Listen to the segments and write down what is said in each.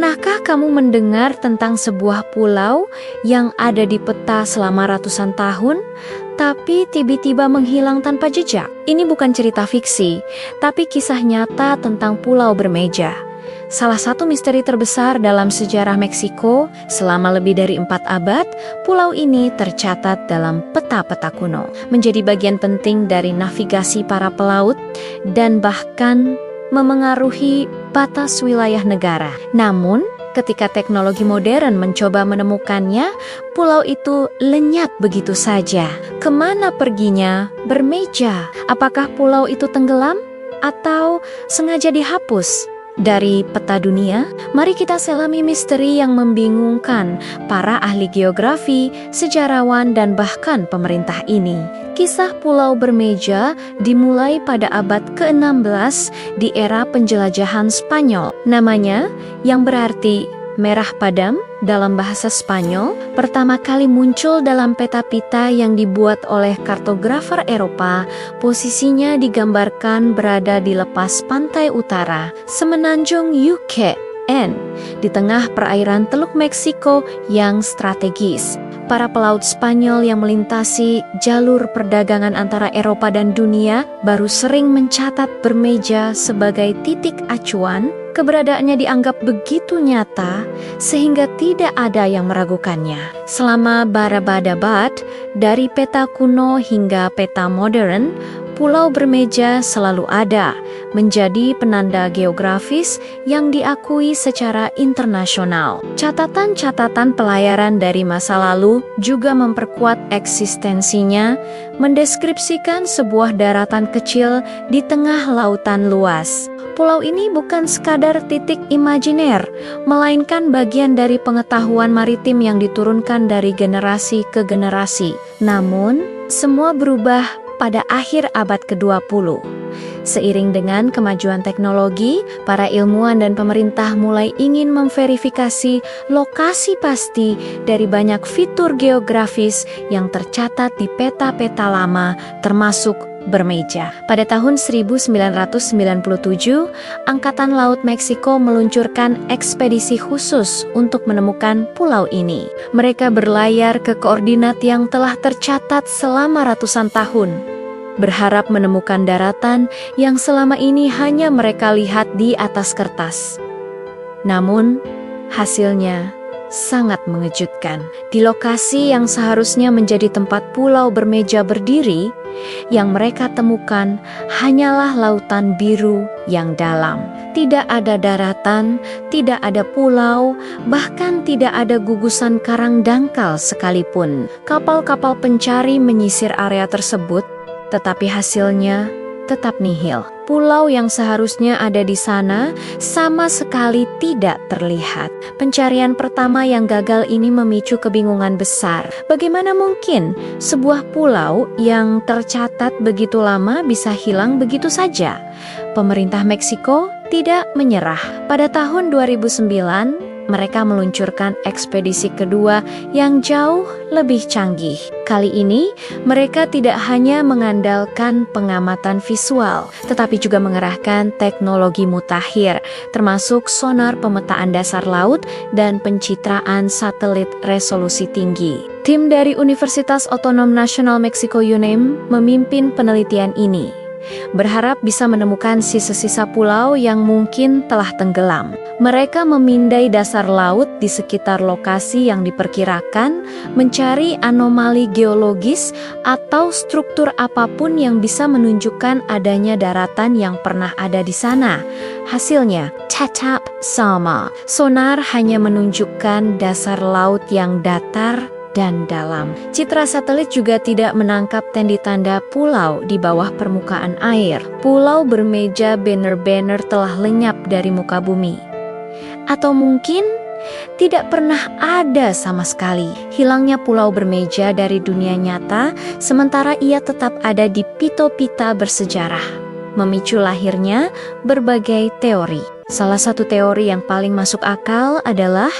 Pernahkah kamu mendengar tentang sebuah pulau yang ada di peta selama ratusan tahun, tapi tiba-tiba menghilang tanpa jejak? Ini bukan cerita fiksi, tapi kisah nyata tentang Pulau Bermeja. Salah satu misteri terbesar dalam sejarah Meksiko selama lebih dari 4 abad, pulau ini tercatat dalam peta-peta kuno, menjadi bagian penting dari navigasi para pelaut dan bahkan memengaruhi batas wilayah negara. Namun, ketika teknologi modern mencoba menemukannya, pulau itu lenyap begitu saja. Kemana perginya Bermeja? Apakah pulau itu tenggelam atau sengaja dihapus dari peta dunia? Mari kita selami misteri yang membingungkan para ahli geografi, sejarawan, dan bahkan pemerintah ini. Kisah Pulau Bermeja dimulai pada abad ke-16 di era penjelajahan Spanyol. Namanya, yang berarti merah padam dalam bahasa Spanyol, pertama kali muncul dalam peta-pita yang dibuat oleh kartografer Eropa. Posisinya digambarkan berada di lepas pantai utara semenanjung Yucatán, di tengah perairan Teluk Meksiko yang strategis. Para pelaut Spanyol yang melintasi jalur perdagangan antara Eropa dan dunia baru sering mencatat Bermeja sebagai titik acuan. Keberadaannya dianggap begitu nyata sehingga tidak ada yang meragukannya. Selama berabad-abad, dari peta kuno hingga peta modern, Pulau Bermeja selalu ada, menjadi penanda geografis yang diakui secara internasional. Catatan-catatan pelayaran dari masa lalu juga memperkuat eksistensinya, mendeskripsikan sebuah daratan kecil di tengah lautan luas. Pulau ini bukan sekadar titik imajiner, melainkan bagian dari pengetahuan maritim yang diturunkan dari generasi ke generasi. Namun, semua berubah pada akhir abad ke-20. Seiring dengan kemajuan teknologi, para ilmuwan dan pemerintah mulai ingin memverifikasi lokasi pasti dari banyak fitur geografis yang tercatat di peta-peta lama, termasuk Bermeja. Pada tahun 1997, Angkatan Laut Meksiko meluncurkan ekspedisi khusus untuk menemukan pulau ini. Mereka berlayar ke koordinat yang telah tercatat selama ratusan tahun, berharap menemukan daratan yang selama ini hanya mereka lihat di atas kertas. Namun, hasilnya sangat mengejutkan. Di lokasi yang seharusnya menjadi tempat Pulau Bermeja berdiri, yang mereka temukan hanyalah lautan biru yang dalam. Tidak ada daratan, tidak ada pulau, bahkan tidak ada gugusan karang dangkal sekalipun. Kapal-kapal pencari menyisir area tersebut, tetapi hasilnya tetap nihil. Pulau yang seharusnya ada di sana sama sekali tidak terlihat. Pencarian pertama yang gagal ini memicu kebingungan besar. Bagaimana mungkin sebuah pulau yang tercatat begitu lama bisa hilang begitu saja? Pemerintah Meksiko tidak menyerah. Pada tahun 2009, mereka meluncurkan ekspedisi kedua yang jauh lebih canggih. Kali ini, mereka tidak hanya mengandalkan pengamatan visual, tetapi juga mengerahkan teknologi mutakhir, termasuk sonar pemetaan dasar laut dan pencitraan satelit resolusi tinggi. Tim dari Universitas Otonom Nasional Meksiko UNAM memimpin penelitian ini, berharap bisa menemukan sisa-sisa pulau yang mungkin telah tenggelam. Mereka memindai dasar laut di sekitar lokasi yang diperkirakan, mencari anomali geologis atau struktur apapun yang bisa menunjukkan adanya daratan yang pernah ada di sana. Hasilnya tetap sama. Sonar hanya menunjukkan dasar laut yang datar dan dalam. Citra satelit juga tidak menangkap tanda pulau di bawah permukaan air. Pulau Bermeja benar-benar telah lenyap dari muka bumi. Atau mungkin tidak pernah ada sama sekali. Hilangnya Pulau Bermeja dari dunia nyata, sementara ia tetap ada di pita-pita bersejarah, memicu lahirnya berbagai teori. Salah satu teori yang paling masuk akal adalah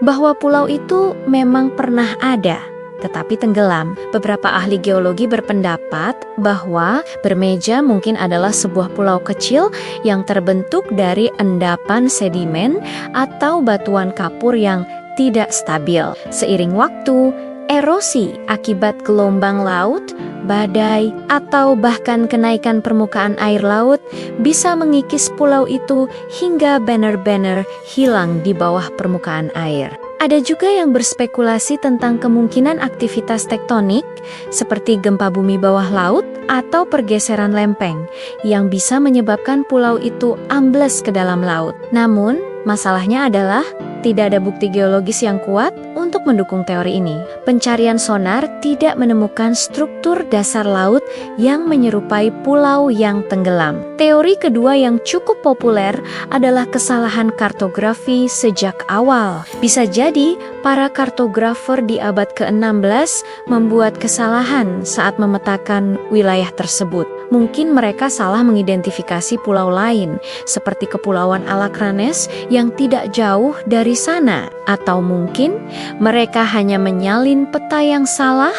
bahwa pulau itu memang pernah ada, tetapi tenggelam. Beberapa ahli geologi berpendapat bahwa Bermeja mungkin adalah sebuah pulau kecil yang terbentuk dari endapan sedimen atau batuan kapur yang tidak stabil. Seiring waktu, erosi akibat gelombang laut, badai, atau bahkan kenaikan permukaan air laut bisa mengikis pulau itu hingga benar-benar hilang di bawah permukaan air. Ada juga yang berspekulasi tentang kemungkinan aktivitas tektonik seperti gempa bumi bawah laut atau pergeseran lempeng yang bisa menyebabkan pulau itu ambles ke dalam laut. Namun, masalahnya adalah tidak ada bukti geologis yang kuat untuk mendukung teori ini. Pencarian sonar tidak menemukan struktur dasar laut yang menyerupai pulau yang tenggelam. Teori kedua yang cukup populer adalah kesalahan kartografi sejak awal. Bisa jadi para kartografer di abad ke-16 membuat kesalahan saat memetakan wilayah tersebut. Mungkin mereka salah mengidentifikasi pulau lain, seperti Kepulauan Alakranes yang tidak jauh dari sana. Atau mungkin mereka hanya menyalin peta yang salah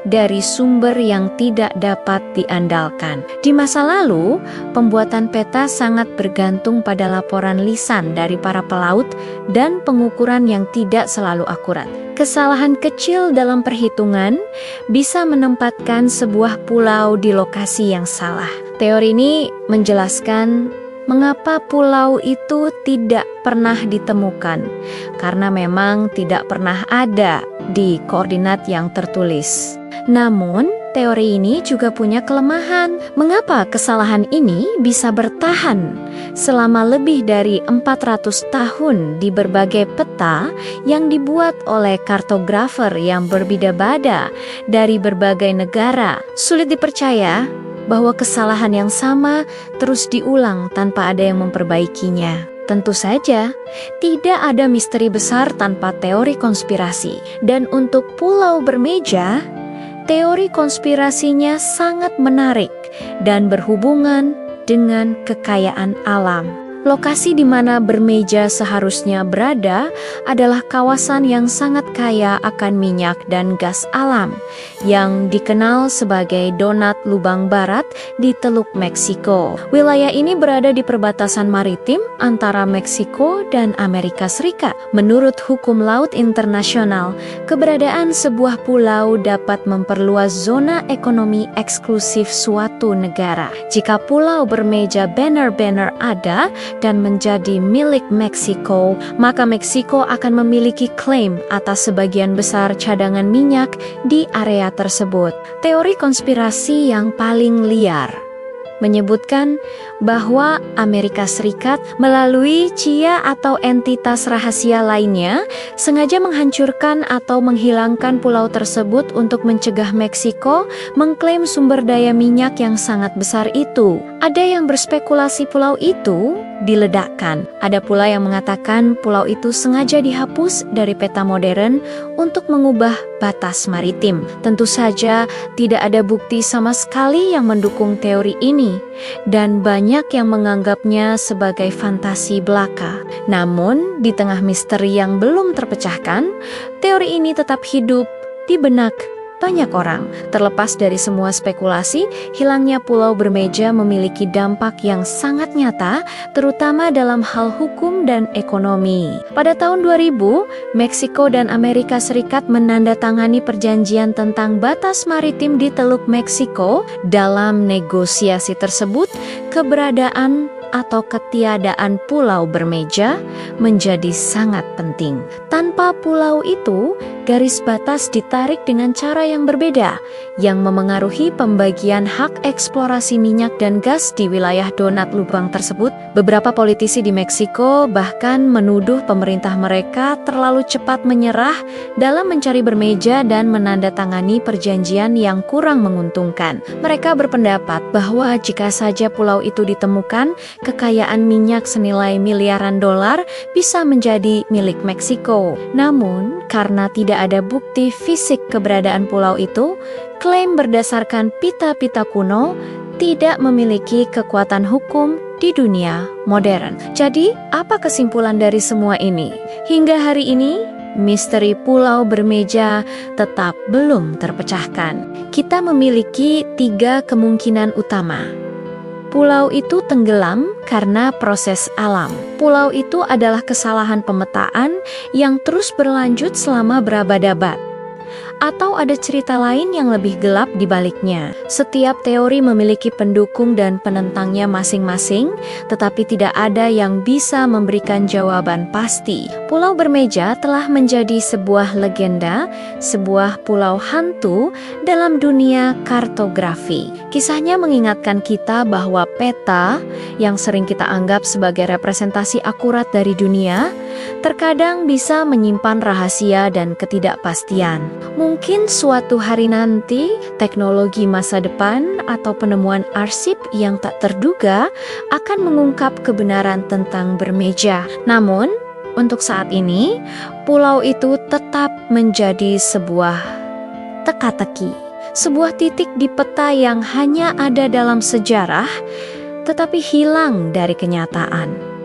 dari sumber yang tidak dapat diandalkan. Di masa lalu, pembuatan peta sangat bergantung pada laporan lisan dari para pelaut dan pengukuran yang tidak selalu akurat. Kesalahan kecil dalam perhitungan bisa menempatkan sebuah pulau di lokasi yang salah. Teori ini menjelaskan mengapa pulau itu tidak pernah ditemukan, karena memang tidak pernah ada di koordinat yang tertulis. Namun, teori ini juga punya kelemahan. Mengapa kesalahan ini bisa bertahan selama lebih dari 400 tahun di berbagai peta yang dibuat oleh kartografer yang berbeda-beda dari berbagai negara? Sulit dipercaya bahwa kesalahan yang sama terus diulang tanpa ada yang memperbaikinya. Tentu saja, tidak ada misteri besar tanpa teori konspirasi. Dan untuk Pulau Bermeja, teori konspirasinya sangat menarik dan berhubungan dengan kekayaan alam. Lokasi di mana Bermeja seharusnya berada adalah kawasan yang sangat kaya akan minyak dan gas alam, yang dikenal sebagai Donat Lubang Barat di Teluk Meksiko. Wilayah ini berada di perbatasan maritim antara Meksiko dan Amerika Serikat. Menurut hukum laut internasional, keberadaan sebuah pulau dapat memperluas zona ekonomi eksklusif suatu negara. Jika Pulau Bermeja benar-benar ada dan menjadi milik Meksiko, maka Meksiko akan memiliki klaim atas sebagian besar cadangan minyak di area tersebut. Teori konspirasi yang paling liar menyebutkan bahwa Amerika Serikat melalui CIA atau entitas rahasia lainnya sengaja menghancurkan atau menghilangkan pulau tersebut untuk mencegah Meksiko mengklaim sumber daya minyak yang sangat besar itu. Ada yang berspekulasi pulau itu diledakkan. Ada pula yang mengatakan pulau itu sengaja dihapus dari peta modern untuk mengubah batas maritim. Tentu saja tidak ada bukti sama sekali yang mendukung teori ini, dan banyak yang menganggapnya sebagai fantasi belaka. Namun, di tengah misteri yang belum terpecahkan, teori ini tetap hidup di benak banyak orang. Terlepas dari semua spekulasi, hilangnya Pulau Bermeja memiliki dampak yang sangat nyata, terutama dalam hal hukum dan ekonomi. Pada tahun 2000, Meksiko dan Amerika Serikat menandatangani perjanjian tentang batas maritim di Teluk Meksiko. Dalam negosiasi tersebut, keberadaan atau ketiadaan Pulau Bermeja menjadi sangat penting. Tanpa pulau itu, garis batas ditarik dengan cara yang berbeda, yang memengaruhi pembagian hak eksplorasi minyak dan gas di wilayah Donat Lubang tersebut. Beberapa politisi di Meksiko bahkan menuduh pemerintah mereka terlalu cepat menyerah dalam mencari Bermeja dan menandatangani perjanjian yang kurang menguntungkan. Mereka berpendapat bahwa jika saja pulau itu ditemukan, kekayaan minyak senilai miliaran dolar bisa menjadi milik Meksiko. Namun, karena tidak ada bukti fisik keberadaan pulau itu, klaim berdasarkan pita-pita kuno tidak memiliki kekuatan hukum di dunia modern. Jadi, apa kesimpulan dari semua ini? Hingga hari ini, misteri Pulau Bermeja tetap belum terpecahkan. Kita memiliki 3 kemungkinan utama. Pulau itu tenggelam karena proses alam. Pulau itu adalah kesalahan pemetaan yang terus berlanjut selama berabad-abad. Atau ada cerita lain yang lebih gelap di baliknya. Setiap teori memiliki pendukung dan penentangnya masing-masing, tetapi tidak ada yang bisa memberikan jawaban pasti. Pulau Bermeja telah menjadi sebuah legenda, sebuah pulau hantu dalam dunia kartografi. Kisahnya mengingatkan kita bahwa peta, yang sering kita anggap sebagai representasi akurat dari dunia, terkadang bisa menyimpan rahasia dan ketidakpastian. Mungkin suatu hari nanti, teknologi masa depan atau penemuan arsip yang tak terduga akan mengungkap kebenaran tentang Bermeja. Namun, untuk saat ini, pulau itu tetap menjadi sebuah teka-teki. Sebuah titik di peta yang hanya ada dalam sejarah, tetapi hilang dari kenyataan.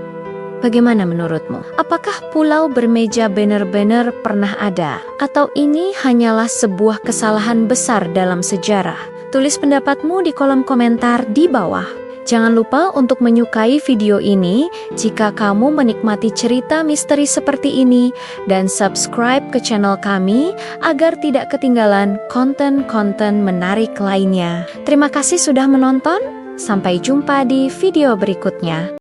Bagaimana menurutmu? Apakah Pulau Bermeja benar-benar pernah ada? Atau ini hanyalah sebuah kesalahan besar dalam sejarah? Tulis pendapatmu di kolom komentar di bawah. Jangan lupa untuk menyukai video ini jika kamu menikmati cerita misteri seperti ini dan subscribe ke channel kami agar tidak ketinggalan konten-konten menarik lainnya. Terima kasih sudah menonton. Sampai jumpa di video berikutnya.